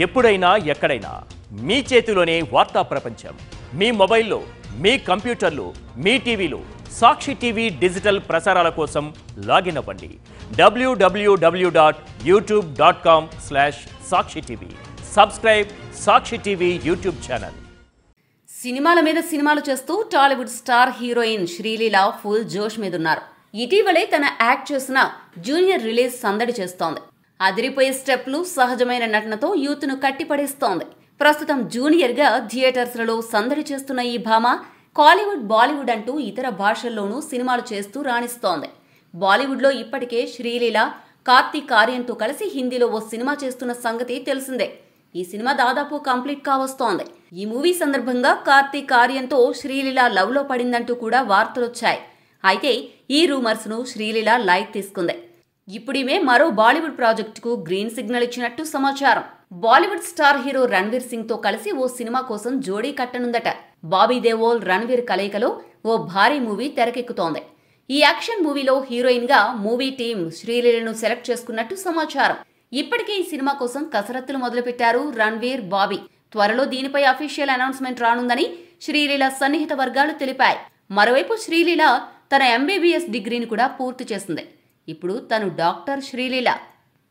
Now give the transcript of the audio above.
ఎప్పుడైనా ఎక్కడైనా మీ చేతిలోనే వార్తా ప్రపంచం. మీ మొబైల్లో, మీ కంప్యూటర్లో, మీ టీవీలో సాక్షి టీవీ డిజిటల్ ప్రసారాల కోసం లాగిన్ అవ్వండి. www.youtube.com/సాక్షి టీవీ. సబ్స్క్రైబ్ సాక్షి టీవీ యూట్యూబ్ ఛానల్. సినిమాల మీద సినిమాలు చేస్తూ Tollywood star heroine Sreeleela full జోష్ మీద ఉన్నారు. ఇటీవలే తన యాక్ట్ చేసిన జూనియర్ రిలీజ్ సందడి చేస్తోంది. అదిరిపోయే స్టెప్లు, సహజమైన నటనతో యూత్ను కట్టిపడేస్తోంది. ప్రస్తుతం జూనియర్గా థియేటర్స్లలో సందడి చేస్తున్న ఈ భామ కాలీవుడ్, బాలీవుడ్ అంటూ ఇతర భాషల్లోనూ సినిమాలు చేస్తూ రాణిస్తోంది. బాలీవుడ్లో ఇప్పటికే శ్రీలీల కార్తీక్ ఆర్యన్తో కలిసి హిందీలో ఓ సినిమా చేస్తున్న సంగతి తెలిసిందే. ఈ సినిమా దాదాపు కంప్లీట్ కావస్తోంది. ఈ మూవీ సందర్భంగా కార్తీక్ ఆర్యన్తో శ్రీలీల లవ్ లో పడిందంటూ కూడా వార్తలొచ్చాయి. అయితే ఈ రూమర్స్ ను శ్రీలీల లైట్ తీసుకుంది. ఇప్పుడీమే మరో బాలీవుడ్ ప్రాజెక్టుకు గ్రీన్ సిగ్నల్ ఇచ్చినట్టు సమాచారం. బాలీవుడ్ స్టార్ హీరో రణ్వీర్ సింగ్ తో కలిసి ఓ సినిమా కోసం జోడీ కట్టనుందట. బాబీ దేవోల్, రణ్వీర్ కలయికలో ఓ భారీ మూవీ తెరకెక్కుతోంది. ఈ యాక్షన్ మూవీలో హీరోయిన్ గా మూవీ టీం శ్రీలీలను సెలెక్ట్ చేసుకున్నట్టు సమాచారం. ఇప్పటికే ఈ సినిమా కోసం కసరత్తులు మొదలుపెట్టారు రణ్వీర్, బాబీ. త్వరలో దీనిపై అఫీషియల్ అనౌన్స్మెంట్ రానుందని శ్రీలీల సన్నిహిత వర్గాలు తెలిపాయి. మరోవైపు శ్రీలీల తన MBBS డిగ్రీని కూడా పూర్తి చేసింది. ఇప్పుడు తను డాక్టర్ శ్రీలీల.